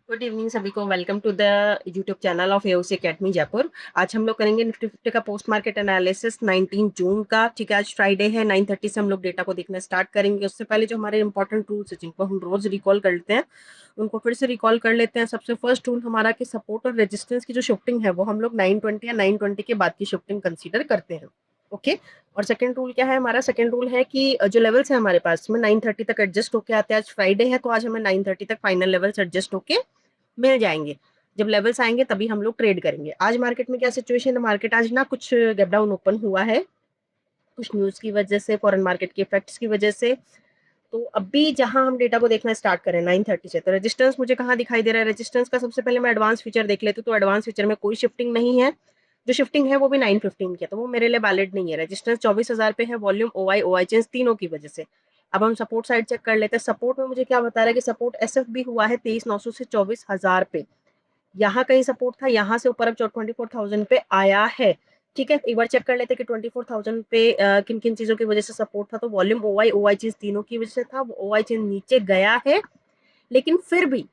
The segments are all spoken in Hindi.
गुड इवनिंग सभी को। Welcome to the YouTube channel of AOC academy Jaipur. आज हम लोग करेंगे निफ्टी फिफ्टी का पोस्ट मार्केट एनालिसिस 19 जून का। ठीक है, आज फ्राइडे है। 9:30 से हम लोग डेटा को देखना स्टार्ट करेंगे। उससे पहले जो हमारे इंपॉर्टेंट रूल्स है जिनको हम रोज रिकॉल करते हैं उनको फिर से रिकॉल कर लेते हैं। सबसे फर्स्ट रूल हमारा कि सपोर्ट और रेजिस्टेंस की जो शिफ्टिंग है वो हम लोग 9:20 या 9:20 के बाद की शिफ्टिंग कंसीडर करते हैं। ओके। और सेकंड रूल क्या है हमारा? सेकंड रूल है कि जो लेवल्स है हमारे पास में 9:30 तक एडजस्ट होके आते हैं। आज फ्राइडे है तो आज हमें 9:30 तक फाइनल लेवल्स एडजस्ट होके मिल जाएंगे। जब लेवल्स आएंगे तभी हम लोग ट्रेड करेंगे। आज मार्केट में क्या सिचुएशन है? मार्केट आज ना कुछ गैप डाउन ओपन हुआ है, कुछ न्यूज की वजह से, फॉरेन मार्केट के इफेक्ट्स की वजह से। तो अभी जहां हम डेटा को देखना स्टार्ट करें 9:30 से, तो रेजिस्टेंस मुझे कहाँ दिखाई दे रहा है? रेजिस्टेंस का सबसे पहले मैं एडवांस फीचर देख लेती हूँ। तो एडवांस फीचर में कोई शिफ्टिंग नहीं है। जो शिफ्टिंग है वो भी 9:15 की है, तो वो मेरे लिए वैलिड नहीं है। रेजिस्टेंस 24,000 पे है। वॉल्यूम ओ आई चेंज तीनों की वजह से। अब हम सपोर्ट साइड चेक कर लेते हैं। सपोर्ट में मुझे क्या बता रहा है कि सपोर्ट एसएफ भी हुआ है 23,900 से 24,000 पे। यहाँ कहीं सपोर्ट था, यहाँ से ऊपर अब 24,000 पे आया है। ठीक है, एक बार चेक कर लेते हैं कि 24,000 पे किन किन चीजों की वजह से सपोर्ट था। तो वॉल्यूम ओ आई चीज तीनों की वजह से था। ओ आई चीज नीचे गया है, लेकिन फिर भी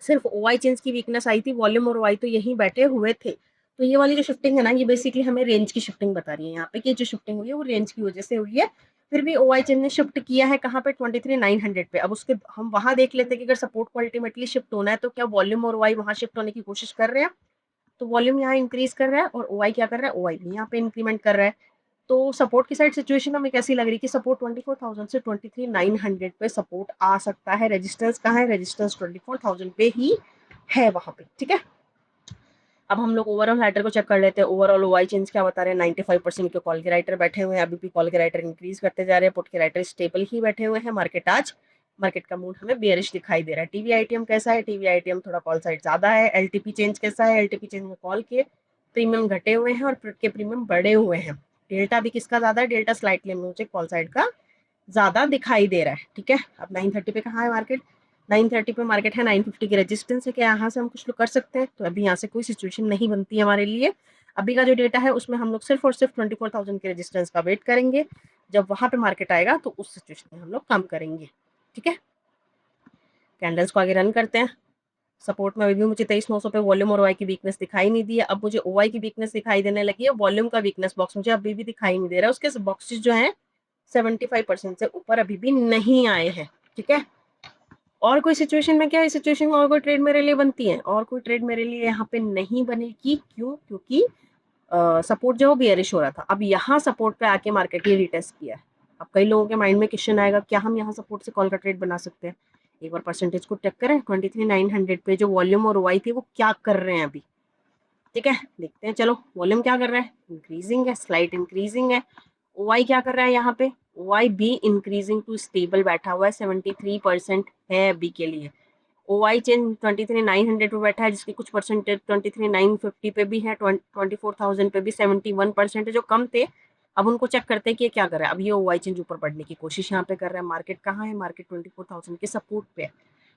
सिर्फ ओ आई चेंज की वीकनेस आई थी। वॉल्यूम और ओ आई तो यहीं बैठे हुए थे। तो ये वाली जो शिफ्टिंग है ना, ये बेसिकली हमें रेंज की शिफ्टिंग बता रही है यहाँ पे कि जो शिफ्टिंग हुई है वो रेंज की वजह से हुई है। फिर भी ओ आई चेंज ने शिफ्ट किया है कहाँ पे? 23,900 पे। अब उसके हम वहां देख लेते हैं कि अगर सपोर्ट को अल्टीमेटली शिफ्ट होना है तो क्या वॉल्यूम और ओ आई वहां शिफ्ट होने की कोशिश कर रहे हैं? तो वॉल्यूम यहाँ इंक्रीज कर रहा है और ओ आई क्या कर रहा है? ओ आई भी यहाँ पे इंक्रीमेंट कर रहा है। तो सपोर्ट की साइड सिचुएशन हमें कैसी लग रही है कि सपोर्ट 24,000 से 23,900 पे सपोर्ट आ सकता है। रेजिस्टेंस कहाँ है? रेजिस्टेंस 24,000 पे ही है वहां पे। ठीक है, अब हम लोग ओवरऑल राइटर को चेक कर लेते हैं। ओवरऑल ओआई चेंज क्या बता रहे हैं? 95% के कॉल के राइटर बैठे हुए हैं। अभी भी कॉल के राइटर इंक्रीज करते जा रहे हैं। पुट के राइटर स्टेबल ही बैठे हुए हैं। मार्केट का मूड हमें बेयरिश दिखाई दे रहा है। टीवी आईटीएम कैसा है? टीवी आईटीएम थोड़ा कॉल साइड ज्यादा है। एलटीपी चेंज कैसा है? एलटीपी चेंज में कॉल के प्रीमियम घटे हुए हैं और पुट के प्रीमियम बढ़े हुए हैं। डेल्टा भी किसका ज्यादा है? डेल्टा स्लाइटली मुझे कॉल साइड का ज्यादा दिखाई दे रहा है। ठीक है, अब 9:30 पे कहाँ है मार्केट? 9:30 पे मार्केट है। 9:50 की रेजिस्टेंस है। क्या यहाँ से हम कुछ लोग कर सकते हैं? तो अभी यहाँ से कोई सिचुएशन नहीं बनती है हमारे लिए। अभी का जो डेटा है उसमें हम लोग सिर्फ और सिर्फ 24,000 के रेजिस्टेंस का वेट करेंगे। जब वहां पे मार्केट आएगा तो उस सिचुएशन में हम लोग काम करेंगे। ठीक है, कैंडल्स को आगे रन करते हैं। सपोर्ट में अभी भी मुझे 23,900 पे वॉल्यूम और ओआई की वीकनेस दिखाई नहीं दी है। अब मुझे ओआई की वीकनेस दिखाई देने लगी है। वॉल्यूम का वीकनेस बॉक्स मुझे अभी भी दिखाई नहीं दे रहा है। उसके बॉक्सेस जो है 75% से ऊपर अभी भी नहीं आए हैं। ठीक है, और कोई सिचुएशन में क्या, इस सिचुएशन में और कोई ट्रेड मेरे लिए बनती है? और कोई ट्रेड मेरे लिए यहाँ पे नहीं बनेगी। क्यों? क्योंकि सपोर्ट जो बियरिश हो रहा था, अब यहाँ सपोर्ट पे आके मार्केट ने रिटेस्ट किया है। अब कई लोगों के माइंड में क्वेश्चन आएगा, क्या हम यहाँ सपोर्ट से कॉल का ट्रेड बना सकते हैं? एक बार परसेंटेज को चेक करें। 23,900 पे जो वॉल्यूम और ओआई थी वो क्या कर रहे हैं अभी? ठीक है, देखते हैं। चलो, वॉल्यूम क्या कर रहा है? इंक्रीजिंग है, स्लाइट इंक्रीजिंग है। ओआई क्या कर रहा है यहाँ पे? ओआई भी इंक्रीजिंग टू स्टेबल बैठा हुआ है। 73% है अभी के लिए। ओआई चेन 23,900 पे बैठा है, जिसकी कुछ परसेंटेज 23,950 पे भी है। 24,000 पे भी 71% है। जो कम थे, अब उनको चेक करते हैं कि ये क्या कर रहा है। अब ये ओआई चेंज ऊपर बढ़ने की कोशिश यहाँ पे कर रहा है। मार्केट कहाँ है? मार्केट 24,000 के सपोर्ट पे है।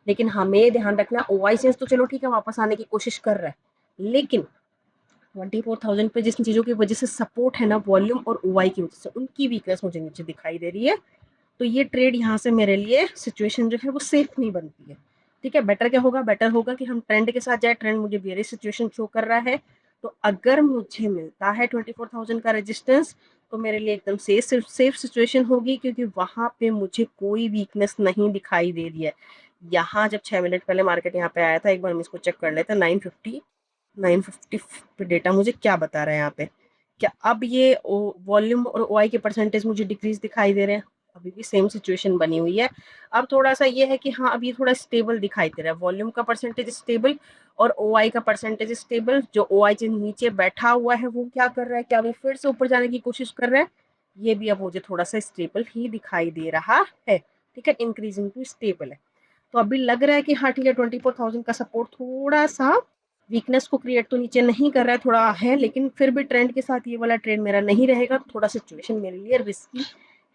लेकिन हमें ध्यान रखना, ओआई चेंज तो चलो ठीक है वापस आने की कोशिश कर रहा है, लेकिन 24,000 पे जिस चीजों की वजह से सपोर्ट है ना, वॉल्यूम और ओआई की वजह से, उनकी वीकनेस मुझे नीचे दिखाई दे रही है। तो ये ट्रेड यहाँ से मेरे लिए सिचुएशन जो है वो सेफ नहीं बनती है। ठीक है, बेटर क्या होगा? बेटर होगा कि हम ट्रेंड के साथ जाए। ट्रेंड मुझे बेयरिश सिचुएशन शो कर रहा है। तो अगर मुझे मिलता है 24,000 का रेजिस्टेंस, तो मेरे लिए एकदम सेफ सिचुएशन होगी, क्योंकि वहां पे मुझे कोई वीकनेस नहीं दिखाई दे रही है। यहाँ जब 6 मिनट पहले मार्केट यहाँ पे आया था, एक बार हम इसको चेक कर लेते हैं। 950 पे डेटा मुझे क्या बता रहा है यहाँ पे? क्या अब ये वॉल्यूम और ओआई के परसेंटेज मुझे डिक्रीज दिखाई दे रहे हैं? अभी भी सेम सिचुएशन बनी हुई है। अब थोड़ा सा ये है कि हाँ, अब ये थोड़ा स्टेबल दिखाई दे रहा है। वॉल्यूम का परसेंटेज स्टेबल और ओआई का परसेंटेज स्टेबल। जो ओआई जो नीचे बैठा हुआ है वो क्या कर रहा है? क्या वो फिर से ऊपर जाने की कोशिश कर रहा है? ये भी अब मुझे थोड़ा सा स्टेबल ही दिखाई दे रहा है। ठीक है, इंक्रीजिंग टू स्टेबल है। तो अभी लग रहा है कि हाँ ठीक है, 24,000 का सपोर्ट थोड़ा सा वीकनेस को क्रिएट तो नीचे नहीं कर रहा है, थोड़ा है, लेकिन फिर भी ट्रेंड के साथ ये वाला ट्रेंड मेरा नहीं रहेगा। थोड़ा सिचुएशन मेरे लिए रिस्की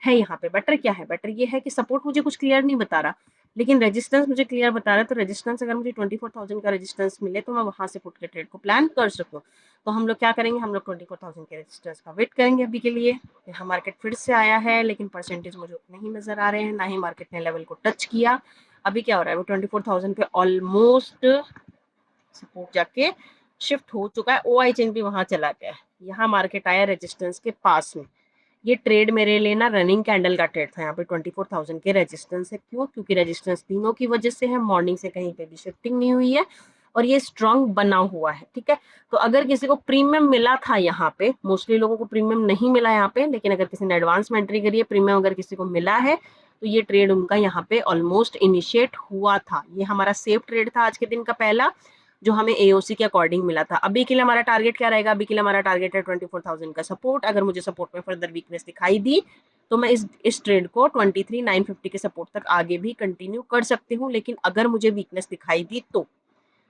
है। यहाँ पे बेटर क्या है? बेटर ये है कि सपोर्ट मुझे कुछ क्लियर नहीं बता रहा, लेकिन रेजिस्टेंस मुझे क्लियर बता रहा है। तो रेजिस्टेंस अगर मुझे 24,000 का रेजिस्टेंस मिले तो मैं वहां से पुट के ट्रेड को प्लान कर सकूँ। तो हम लोग क्या करेंगे? हम लोग 24,000 के रेजिस्टेंस का वेट करेंगे अभी के लिए। यहाँ मार्केट फिर से आया है, लेकिन परसेंटेज मुझे उतने ही नजर आ रहे हैं। ना ही मार्केट ने लेवल को टच किया। अभी क्या हो रहा है, वो 24,000 पे ऑलमोस्ट सपोर्ट जाके शिफ्ट हो चुका है। ओआई चेन भी वहां चला गया है। यहाँ मार्केट आया रेजिस्टेंस के पास में। ये ट्रेड मेरे लिए ना रनिंग कैंडल का ट्रेड था। यहाँ पे 24,000 के रेजिस्टेंस है। क्यों? क्योंकि रेजिस्टेंस तीनों की वजह से है, मॉर्निंग से कहीं पे भी शिफ्टिंग नहीं हुई है और ये स्ट्रांग बना हुआ है। ठीक है, तो अगर किसी को प्रीमियम मिला था यहाँ पे, मोस्टली लोगों को प्रीमियम नहीं मिला यहाँ पे, लेकिन अगर किसी ने एडवांस में एंट्री करी है, प्रीमियम अगर किसी को मिला है, तो ये ट्रेड उनका यहाँ पे ऑलमोस्ट इनिशिएट हुआ था। ये हमारा सेफ ट्रेड था आज के दिन का पहला, जो हमें एओसी के अकॉर्डिंग मिला था। अभी के लिए हमारा टारगेट क्या रहेगा? अभी के लिए हमारा टारगेट है 24,000 का सपोर्ट। अगर मुझे सपोर्ट में फर्दर वीकनेस दिखाई दी तो मैं इस ट्रेड को 23,950 के सपोर्ट तक आगे भी कंटिन्यू कर सकती हूँ। लेकिन अगर मुझे वीकनेस दिखाई दी तो,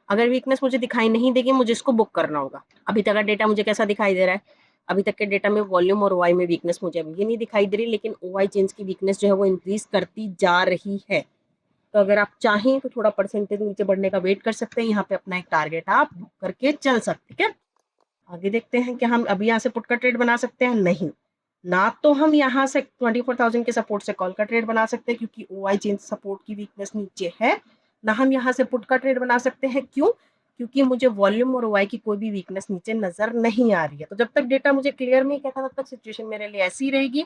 अगर वीकनेस मुझे दिखाई नहीं देगी, मुझे इसको बुक करना होगा। अभी तक का डेटा मुझे कैसा दिखाई दे रहा है? अभी तक के डेटा में वॉल्यूम और ओआई में वीकनेस मुझे अभी नहीं दिखाई दे रही, लेकिन ओआई चेंज की वीकनेस जो है वो इंक्रीज करती जा रही है। तो अगर आप चाहें तो थोड़ा परसेंटेज नीचे बढ़ने का वेट कर सकते हैं। यहाँ पे अपना एक टारगेट आप बुक करके चल सकते हैं। ठीक है, आगे देखते हैं कि हम अभी यहाँ से पुट का ट्रेड बना सकते हैं। नहीं, ना तो हम यहाँ से 24,000 के सपोर्ट से कॉल का ट्रेड बना सकते हैं, क्योंकि ओआई चेंज सपोर्ट की वीकनेस नीचे है। ना हम यहाँ से पुट का ट्रेड बना सकते हैं। क्यों? क्योंकि मुझे वॉल्यूम और ओआई की कोई भी वीकनेस नीचे नजर नहीं आ रही है। तो जब तक डेटा मुझे क्लियर नहीं कहता, तब तक सिचुएशन मेरे लिए ऐसी ही रहेगी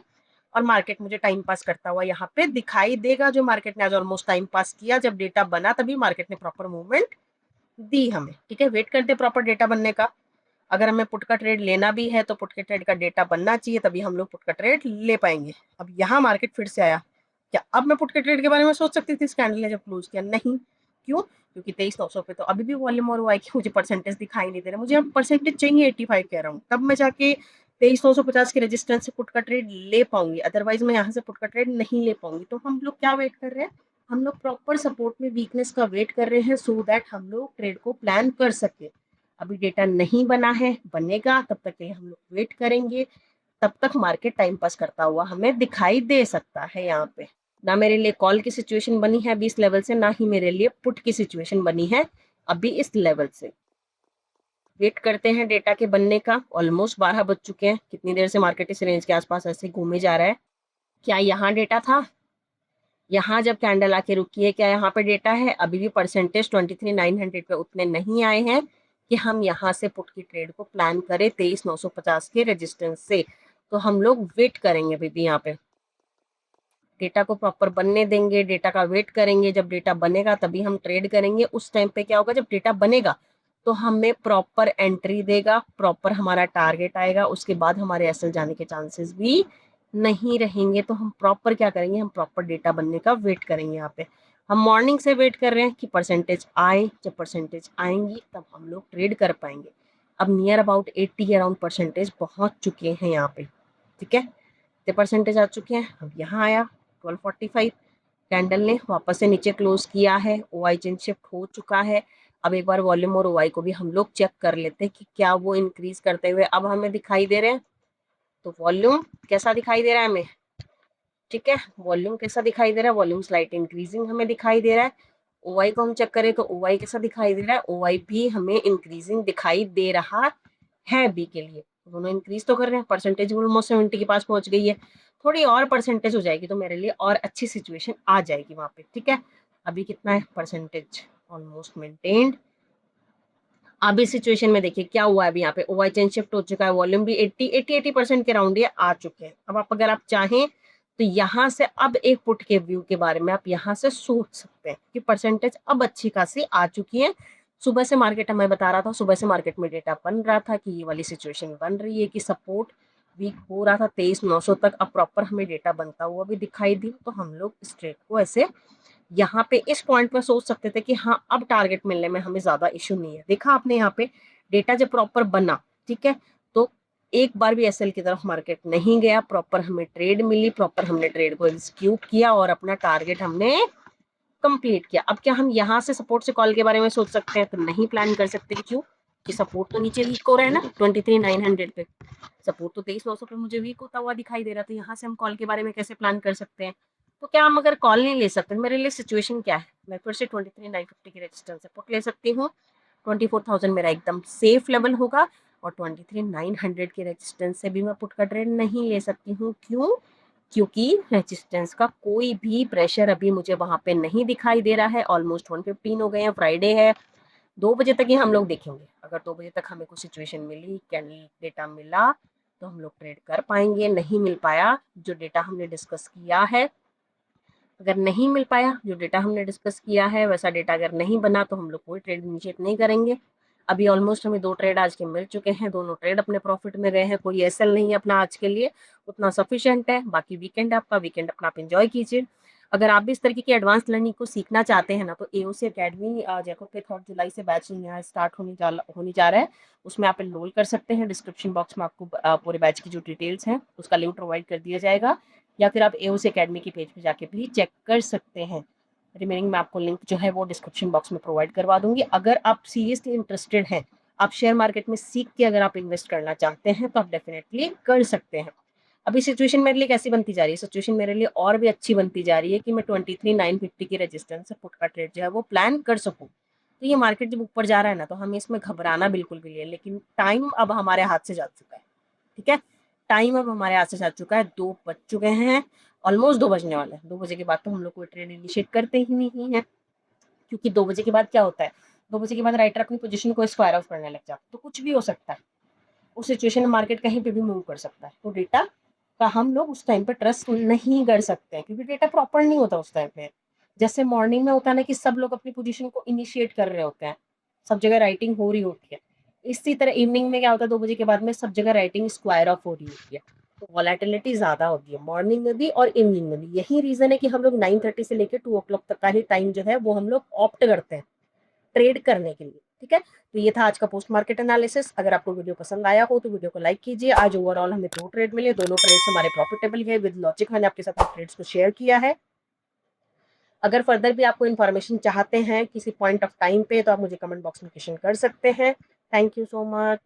और मार्केट मुझे टाइम पास करता हुआ यहाँ पे दिखाई देगा, जो मार्केट ने आज ऑलमोस्ट टाइम पास किया। जब डेटा बना तभी मार्केट ने प्रॉपर मूवमेंट दी हमें। ठीक है, वेट करते प्रॉपर डेटा बनने का। अगर हमें पुट का ट्रेड लेना भी है तो पुट के ट्रेड का डेटा बनना चाहिए, तभी हम लोग पुट का ट्रेड ले पाएंगे। अब यहाँ मार्केट फिर से आया। क्या अब मैं पुट के ट्रेड के बारे में सोच सकती थी इस कैंडल ने जब क्लोज किया? नहीं। क्यों? क्योंकि 23,900 पे तो अभी भी वॉल्यूम और वाई की मुझे परसेंटेज दिखाई नहीं दे रहा। मुझे अब परसेंटेज चाहिए 85 कह रहा हूँ, तब मैं जाके 23,950 के रेजिस्टेंस से पुट का ट्रेड ले पाऊंगी। अदरवाइज मैं यहाँ से पुट का ट्रेड नहीं ले पाऊंगी। तो हम लोग क्या वेट कर रहे हैं? हम लोग प्रॉपर सपोर्ट में वीकनेस का वेट कर रहे हैं, सो दैट हम लोग ट्रेड को प्लान कर सके। अभी डेटा नहीं बना है, बनेगा, तब तक के लिए हम लोग वेट करेंगे। तब तक मार्केट टाइम पास करता हुआ हमें दिखाई दे सकता है। यहाँ पे ना मेरे लिए कॉल की सिचुएशन बनी है अभी इस लेवल से, ना ही मेरे लिए पुट की सिचुएशन बनी है अभी इस लेवल से। वेट करते हैं डेटा के बनने का। ऑलमोस्ट 12 बज चुके हैं। कितनी देर से मार्केट इस रेंज के आसपास ऐसे घूमे जा रहा है। क्या यहाँ डेटा था? यहाँ जब कैंडल आके रुकी है, क्या यहाँ पे डेटा है? अभी भी परसेंटेज 23,900 पे उतने नहीं आए हैं कि हम यहाँ से पुट की ट्रेड को प्लान करें 23,950 के रेजिस्टेंस से। तो हम लोग वेट करेंगे अभी भी। यहाँ पे डेटा को प्रॉपर बनने देंगे, डेटा का वेट करेंगे। जब डेटा बनेगा तभी हम ट्रेड करेंगे। उस टाइम पे क्या होगा, जब डेटा बनेगा तो हमें प्रॉपर एंट्री देगा, प्रॉपर हमारा टारगेट आएगा। उसके बाद हमारे एसएल जाने के चांसेस भी नहीं रहेंगे। तो हम प्रॉपर क्या करेंगे, हम प्रॉपर डेटा बनने का वेट करेंगे। यहाँ पे हम मॉर्निंग से वेट कर रहे हैं कि परसेंटेज आए। जब परसेंटेज आएंगी तब हम लोग ट्रेड कर पाएंगे। अब नियर अबाउट 80 के अराउंड परसेंटेज पहुंच चुके हैं यहाँ पे। ठीक है, कितने परसेंटेज आ चुके हैं? अब यहाँ आया 1245, कैंडल ने वापस से नीचे क्लोज किया है। ओआई चेन शिफ्ट हो चुका है। अब एक बार वॉल्यूम और ओआई को भी हम लोग चेक कर लेते हैं कि क्या वो इंक्रीज करते हुए अब हमें दिखाई दे रहे हैं। तो वॉल्यूम कैसा दिखाई दे रहा है हमें? ठीक है, वॉल्यूम कैसा दिखाई दे रहा है? वॉल्यूम स्लाइट इंक्रीजिंग हमें दिखाई दे रहा है। ओआई को हम चेक करें तो ओआई कैसा दिखाई दे रहा है? ओआई भी हमें इंक्रीजिंग दिखाई दे रहा है बी के लिए। दोनों इंक्रीज तो कर रहे हैं। परसेंटेज ऑलमोस्ट 70 के पास पहुंच गई है। थोड़ी और परसेंटेज हो जाएगी तो मेरे लिए और अच्छी सिचुएशन आ जाएगी वहां पे। ठीक है, अभी कितना है परसेंटेज? Almost maintained. अब इस सिचुएशन में देखिए क्या हुआ है। अभी यहाँ पे ओवाई चेन शिफ्ट हो चुका है। वॉल्यूम भी 80% के राउंड ये आ चुके हैं। अब आप अगर आप चाहें तो यहाँ से अब एक पुट के व्यू के बारे में आप यहाँ से सोच सकते हैं कि परसेंटेज अब अच्छी खासी आ चुकी है। सुबह से मार्केट हमें बता रहा था, सुबह से मार्केट में डेटा बन रहा था कि ये वाली सिचुएशन बन रही है कि सपोर्ट वीक हो रहा था 23,900 तक। अब प्रॉपर हमें डेटा बनता हुआ भी दिखाई दी। तो हम लोग इस ट्रेड को ऐसे यहाँ पे इस पॉइंट में सोच सकते थे कि हाँ अब टारगेट मिलने में हमें ज्यादा इश्यू नहीं है। देखा आपने यहाँ पे डेटा जब प्रॉपर बना, ठीक है, तो एक बार भी एसएल की तरफ मार्केट नहीं गया। प्रॉपर हमें ट्रेड मिली, प्रॉपर हमने ट्रेड को एग्जीक्यूट किया और अपना टारगेट हमने कंप्लीट किया। अब क्या हम यहाँ से सपोर्ट से कॉल के बारे में सोच सकते हैं? तो नहीं प्लान कर सकते। क्यों? कि सपोर्ट तो नीचे वीक हो रहा है ना 23,900 पे। सपोर्ट तो 23,900 पे मुझे वीक होता हुआ दिखाई दे रहा था। यहाँ से हम कॉल के बारे में कैसे प्लान कर सकते हैं? तो क्या हम अगर कॉल नहीं ले सकते? मेरे लिए सिचुएशन क्या है, मैं फिर से 23,950 की रेजिस्टेंस से पुट ले सकती हूँ। 24,000 मेरा एकदम सेफ लेवल होगा और 23,900 के रेजिस्टेंस से भी मैं पुट का ट्रेड नहीं ले सकती हूँ। क्यों? क्योंकि रेजिस्टेंस का कोई भी प्रेशर अभी मुझे वहां पे नहीं दिखाई दे रहा है। ऑलमोस्ट 115 हो गए हैं, फ्राइडे है, 2 बजे तक ही हम लोग देखेंगे। अगर 2 बजे तक हमें कुछ सिचुएशन मिली, कैंडल डेटा मिला, तो हम लोग ट्रेड कर पाएंगे। नहीं मिल पाया, जो डेटा हमने डिस्कस किया है, अगर नहीं मिल पाया जो डेटा हमने डिस्कस किया है वैसा डेटा अगर नहीं बना, तो हम लोग कोई ट्रेड इनिशिएट नहीं करेंगे। अभी ऑलमोस्ट हमें 2 ट्रेड आज के मिल चुके हैं, दोनों ट्रेड अपने प्रॉफिट में गए हैं। कोई एसएल नहीं है अपना आज के लिए, उतना सफिशिएंट है। बाकी वीकेंड आपका, वीकेंड अपना आप एंजॉय कीजिए। अगर आप भी इस तरीके की एडवांस लर्निंग को सीखना चाहते हैं ना, तो एओसी अकेडमी जयपुर पे 3 जुलाई से बैच यहाँ स्टार्ट होने जा रहा है। उसमें आप एनरोल कर सकते हैं। डिस्क्रिप्शन बॉक्स में आपको पूरे बैच की जो डिटेल्स हैं उसका लिंक प्रोवाइड कर दिया जाएगा, या फिर आप एओसी अकेडमी की पेज पे जाके भी चेक कर सकते हैं। रिमेनिंग मैं आपको लिंक जो है वो डिस्क्रिप्शन बॉक्स में प्रोवाइड करवा दूंगी। अगर आप सीरियसली इंटरेस्टेड हैं, आप शेयर मार्केट में सीख के अगर आप इन्वेस्ट करना चाहते हैं, तो आप डेफिनेटली कर सकते हैं। अभी सिचुएशन मेरे लिए कैसी बनती जा रही है? सिचुएशन मेरे लिए और भी अच्छी बनती जा रही है कि मैं 23,950 की रेजिस्टेंस से पुट का ट्रेड जो है वो प्लान कर सकूं। तो ये मार्केट जब ऊपर जा रहा है ना, तो हमें इसमें घबराना बिल्कुल भी नहीं है। लेकिन टाइम अब हमारे हाथ से जा चुका है, ठीक है? टाइम अब हमारे हाथ से जा चुका है, 2 बज चुके हैं, ऑलमोस्ट 2 बजने वाले हैं। 2 बजे के बाद तो हम लोग कोई ट्रेड इनिशिएट करते ही नहीं है, क्योंकि 2 बजे के बाद क्या होता है, 2 बजे के बाद राइटर अपनी पोजीशन को स्क्वायर ऑफ करने लग जाता है, तो कुछ भी हो सकता है। उस सिचुएशन में मार्केट कहीं पे भी मूव कर सकता है। तो डेटा का हम लोग उस टाइम पे ट्रस्ट नहीं कर सकते हैं, क्योंकि डेटा प्रॉपर नहीं होता उस टाइम पे। जैसे मॉर्निंग में होता है ना कि सब लोग अपनी पोजीशन को इनिशिएट कर रहे होते हैं, सब जगह राइटिंग हो रही होती है। इसी तरह इवनिंग में क्या होता है, 2 बजे के बाद में सब जगह राइटिंग स्क्वायर ऑफ हो रही होती है। तो वॉलेटिलिटी ज़्यादा होती है मॉर्निंग में भी और इवनिंग में भी। यही रीज़न है कि हम लोग 9:30 से लेकर 2 o'clock तक का ही टाइम जो है वो हम लोग ऑप्ट करते हैं ट्रेड करने के लिए, ठीक है? तो ये था आज का पोस्ट मार्केट एनालिसिस। अगर आपको वीडियो पसंद आया हो तो वीडियो को लाइक कीजिए। आज ओवरऑल हमें 2 ट्रेड मिले, दोनों ट्रेड्स हमारे प्रॉफिटेबल गए। विद लॉजिक मैंने आपके साथ ट्रेड्स को शेयर किया है। अगर फर्दर भी आपको इन्फॉर्मेशन चाहते हैं किसी पॉइंट ऑफ टाइम पे, तो आप मुझे कमेंट बॉक्स में क्वेश्चन कर सकते हैं। Thank you so much.